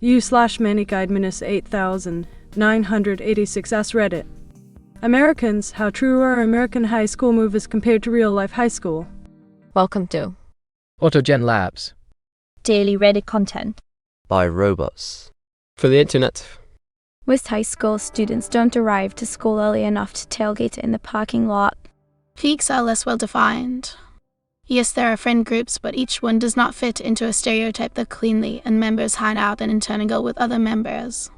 u/manicide-8986 AskReddit. Americans, how true are American high school movies compared to real-life high school? Welcome to AutoGenLabs. Daily Reddit content by robots. For the internet. Most high school students don't arrive to school early enough to tailgate in the parking lot. Cliques are less well defined. Yes, there are friend groups, but each one does not fit into a stereotype that cleanly and members hide out and intermingle with other members.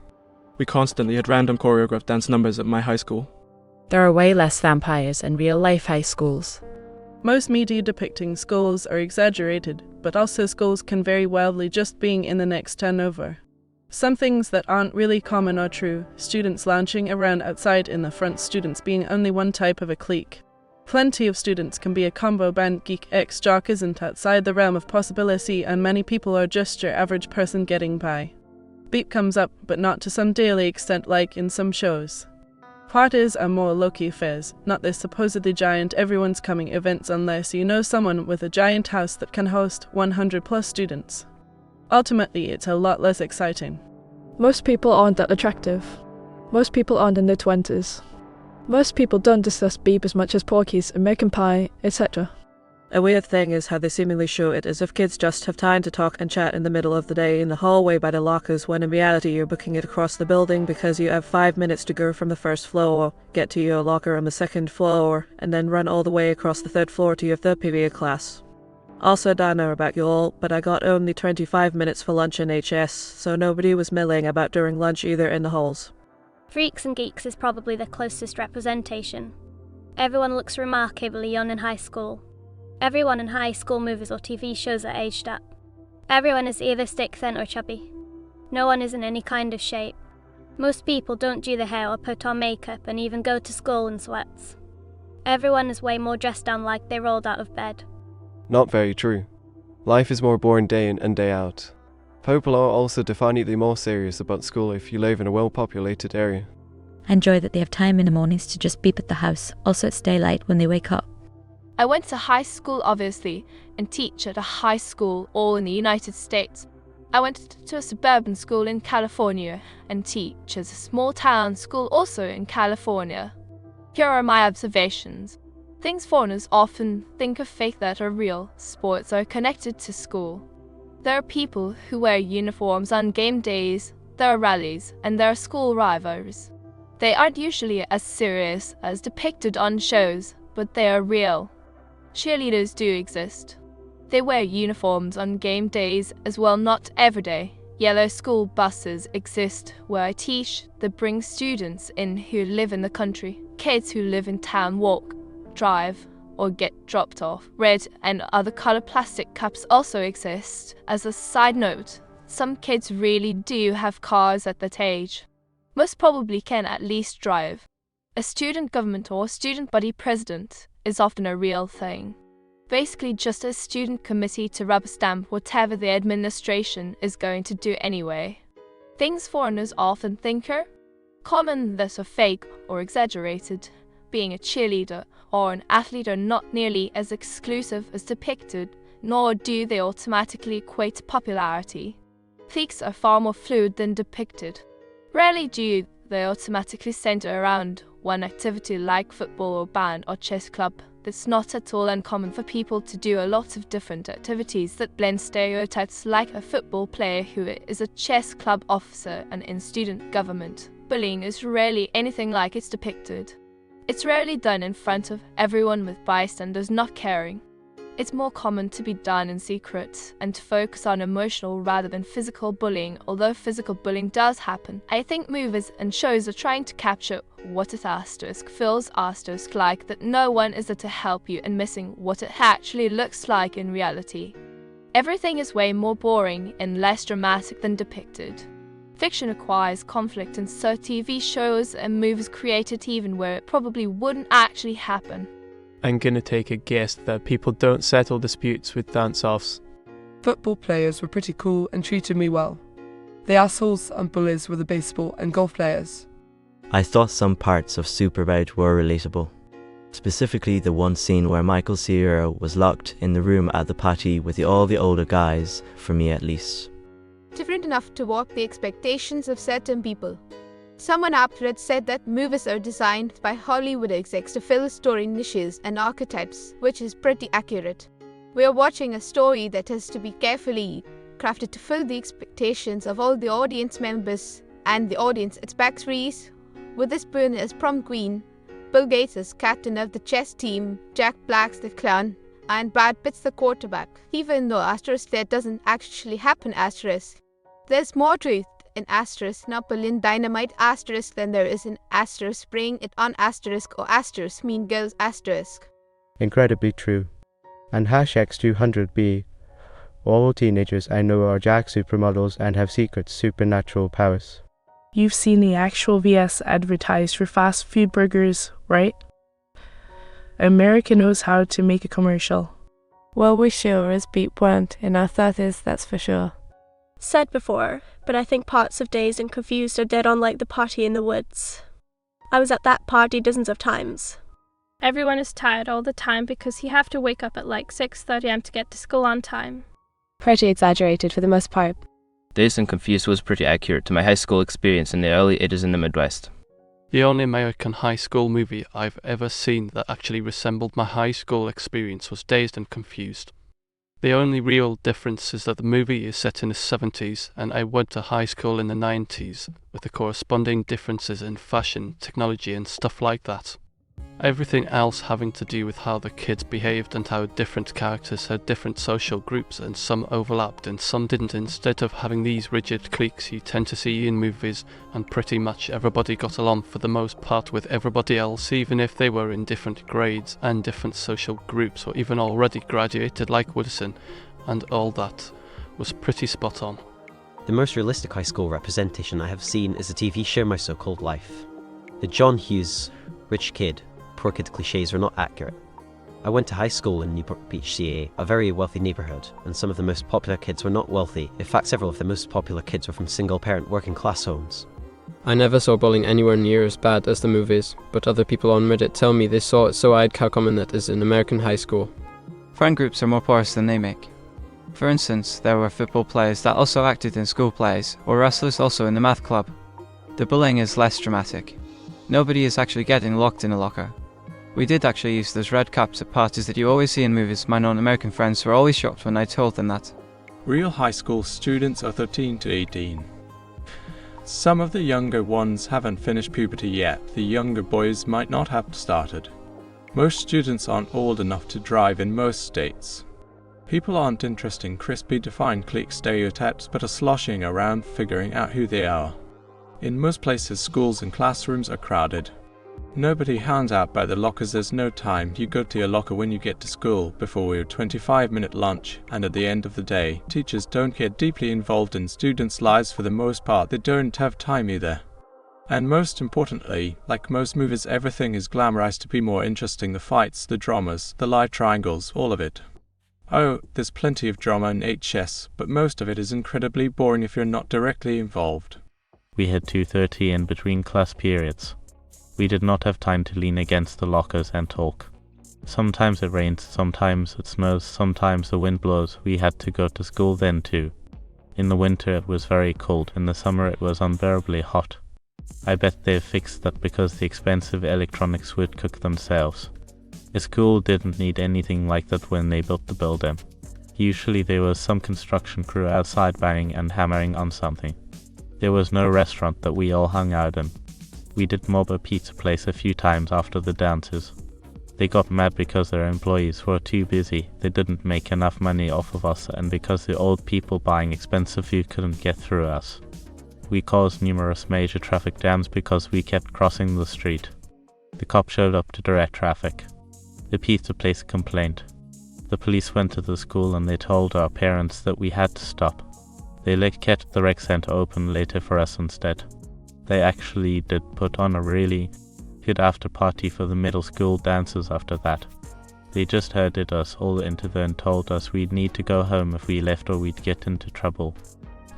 We constantly had random choreographed dance numbers at my high school. There are way less vampires in real-life high schools. Most media depicting schools are exaggerated, but also schools can vary wildly just being in the next town over. Some things that aren't really common are true, students lounging around outside in the front, students being only one type of a clique. Plenty of students can be a combo band, geek X jock isn't outside the realm of possibility, and many people are just your average person getting by. Beep comes up, but not to some daily extent like in some shows. Parties are more low-key affairs, not the supposedly giant everyone's coming events unless you know someone with a giant house that can host 100 plus students. Ultimately, it's a lot less exciting. Most people aren't that attractive. Most people aren't in their 20s. Most people don't discuss beep as much as Porky's, American Pie, etc. A weird thing is how they seemingly show it as if kids just have time to talk and chat in the middle of the day in the hallway by the lockers, when in reality you're booking it across the building because you have 5 minutes to go from the first floor, get to your locker on the second floor, and then run all the way across the third floor to your third period class. Also, don't know about you all, but I got only 25 minutes for lunch in HS, so nobody was milling about during lunch either in the halls. Freaks and geeks is probably the closest representation. Everyone looks remarkably young in high school. Everyone in high school movies or TV shows are aged up. Everyone is either stick thin or chubby. No one is in any kind of shape. Most people don't do their hair or put on makeup and even go to school in sweats. Everyone is way more dressed down like they rolled out of bed. Not very true. Life is more boring day in and day out. People are also definitely more serious about school if you live in a well-populated area. I enjoy that they have time in the mornings to just beep at the house, also it's daylight when they wake up. I went to high school obviously, and teach at a high school all in the United States. I went to a suburban school in California and teach at a small town school also in California. Here are my observations. Things foreigners often think of fake that are real. Sports are connected to school. There are people who wear uniforms on game days, there are rallies, and there are school rivals. They aren't usually as serious as depicted on shows, but they are real. Cheerleaders do exist. They wear uniforms on game days as well, not every day. Yellow school buses exist where I teach that bring students in who live in the country. Kids who live in town walk, drive, or get dropped off. Red and other colored plastic cups also exist. As a side note, some kids really do have cars at that age. Most probably can at least drive. A student government or student body president is often a real thing. Basically just a student committee to rubber stamp whatever the administration is going to do anyway. Things foreigners often think are common that are fake or exaggerated. Being a cheerleader or an athlete are not nearly as exclusive as depicted, nor do they automatically equate to popularity. Cliques are far more fluid than depicted. Rarely do they automatically center around one activity like football or band or chess club. It's not at all uncommon for people to do a lot of different activities that blend stereotypes, like a football player who is a chess club officer and in student government. Bullying is rarely anything like it's depicted. It's rarely done in front of everyone with bystanders not caring. It's more common to be done in secret and to focus on emotional rather than physical bullying, although physical bullying does happen. I think movies and shows are trying to capture what it feels like, that no one is there to help you and missing what it actually looks like in reality. Everything is way more boring and less dramatic than depicted. Fiction acquires conflict in so TV shows and movies created even where it probably wouldn't actually happen. I'm gonna take a guess that people don't settle disputes with dance-offs. Football players were pretty cool and treated me well. The assholes and bullies were the baseball and golf players. I thought some parts of Superbad were relatable. Specifically the one scene where Michael Cera was locked in the room at the party with all the older guys, for me at least. different enough to warp the expectations of certain people. Someone after said that movies are designed by Hollywood execs to fill story niches and archetypes, which is pretty accurate. We are watching a story that has to be carefully crafted to fill the expectations of all the audience members, and the audience expects Reese, Witherspoon as prom queen, Bill Gates as captain of the chess team, Jack Black's the clown, and Brad Pitt's the quarterback. Even though that doesn't actually happen, there's more truth in Napoleon Dynamite than there is in spraying it on or mean girls . Incredibly true. And #X200B. All teenagers I know are Jack supermodels and have secret supernatural powers. You've seen the actual VS advertised for fast food burgers, right? America knows how to make a commercial. Well, we sure as beat weren't in our 30s, that's for sure. Said before, but I think parts of Dazed and Confused are dead on like the party in the woods. I was at that party dozens of times. Everyone is tired all the time because you have to wake up at like 6:30 am to get to school on time. Pretty exaggerated for the most part. Dazed and Confused was pretty accurate to my high school experience in the early 80s in the Midwest. The only American high school movie I've ever seen that actually resembled my high school experience was Dazed and Confused. The only real difference is that the movie is set in the 70s and I went to high school in the 90s, with the corresponding differences in fashion, technology and stuff like that. Everything else having to do with how the kids behaved and how different characters had different social groups, and some overlapped and some didn't. Instead of having these rigid cliques you tend to see in movies, and pretty much everybody got along for the most part with everybody else, even if they were in different grades and different social groups, or even already graduated like Woodson, and all that was pretty spot on. The most realistic high school representation I have seen is the TV show My So-Called Life. The John Hughes, rich kid, poor kid cliches are not accurate. I went to high school in Newport Beach, CA, a very wealthy neighbourhood, and some of the most popular kids were not wealthy. In fact, several of the most popular kids were from single-parent working class homes. I never saw bullying anywhere near as bad as the movies, but other people on Reddit tell me they saw it, so I'd how common that is in American high school. Friend groups are more porous than they make. For instance, there were football players that also acted in school plays, or wrestlers also in the math club. The bullying is less dramatic. Nobody is actually getting locked in a locker. We did actually use those red caps at parties that you always see in movies. My non-American friends were always shocked when I told them that. Real high school students are 13 to 18. Some of the younger ones haven't finished puberty yet. The younger boys might not have started. Most students aren't old enough to drive in most states. People aren't interested in crisply defined clique stereotypes, but are sloshing around figuring out who they are. In most places, schools and classrooms are crowded. Nobody hangs out by the lockers. There's no time. You go to your locker when you get to school, before your 25-minute lunch, and at the end of the day. Teachers don't get deeply involved in students' lives for the most part. They don't have time either. And most importantly, like most movies, everything is glamorized to be more interesting. The fights, the dramas, the life triangles, all of it. Oh, there's plenty of drama in HS, but most of it is incredibly boring if you're not directly involved. We had 2:30 in between class periods. We did not have time to lean against the lockers and talk. Sometimes it rains, sometimes it snows, sometimes the wind blows. We had to go to school then too. In the winter it was very cold, in the summer it was unbearably hot. I bet they've fixed that because the expensive electronics would cook themselves. A school didn't need anything like that when they built the building. Usually there was some construction crew outside banging and hammering on something. There was no restaurant that we all hung out in. We did mob a pizza place a few times after the dances. They got mad because their employees were too busy. They didn't make enough money off of us, and because the old people buying expensive food couldn't get through us. We caused numerous major traffic jams because we kept crossing the street. The cop showed up to direct traffic. The pizza place complained. The police went to the school and they told our parents that we had to stop. They kept the rec center open later for us instead. They actually did put on a really good after party for the middle school dancers after that. They just herded us all into there and told us we'd need to go home if we left or we'd get into trouble.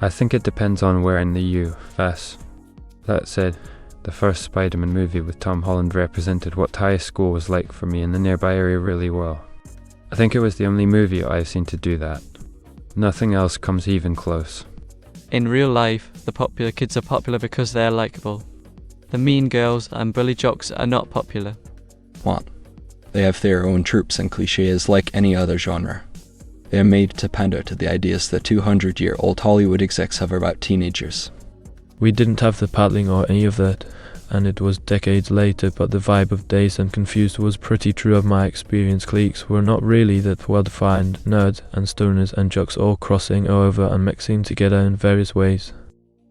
I think it depends on where in the US. That said, the first Spider-Man movie with Tom Holland represented what high school was like for me in the nearby area really well. I think it was the only movie I've seen to do that. Nothing else comes even close. In real life, the popular kids are popular because they're likable. The mean girls and bully jocks are not popular. What? They have their own tropes and cliches like any other genre. They are made to pander to the ideas that 200-year-old Hollywood execs have about teenagers. We didn't have the paddling or any of that, and it was decades later, but the vibe of Dazed and Confused was pretty true of my experience. Cliques were not really that well defined, nerds and stoners and jocks all crossing over and mixing together in various ways.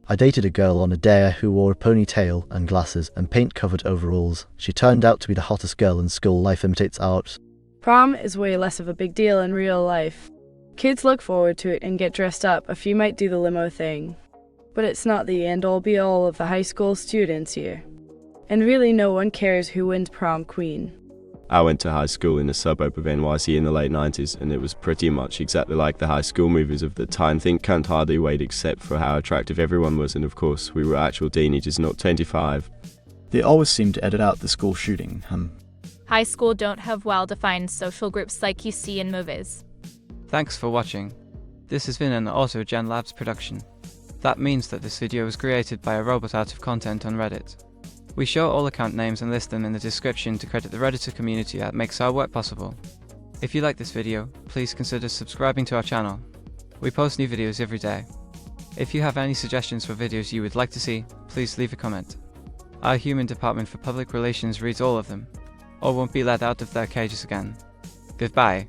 I dated a girl on a dare who wore a ponytail and glasses and paint-covered overalls. She turned out to be the hottest girl in school. Life imitates art. Prom is way less of a big deal in real life. Kids look forward to it and get dressed up. A few might do the limo thing. But it's not the end-all be-all of the high school students here. And really no one cares who wins prom queen. I went to high school in a suburb of NYC in the late 90s, and it was pretty much exactly like the high school movies of the time. Think can't hardly wait except for how attractive everyone was, and of course we were actual teenagers, not 25. They always seem to edit out the school shooting. High school don't have well-defined social groups like you see in movies. Thanks for watching. This has been an AutoGenLabs production. That means that this video was created by a robot out of content on Reddit. We show all account names and list them in the description to credit the Redditor community that makes our work possible. If you like this video, please consider subscribing to our channel. We post new videos every day. If you have any suggestions for videos you would like to see, please leave a comment. Our human department for public relations reads all of them, or won't be let out of their cages again. Goodbye.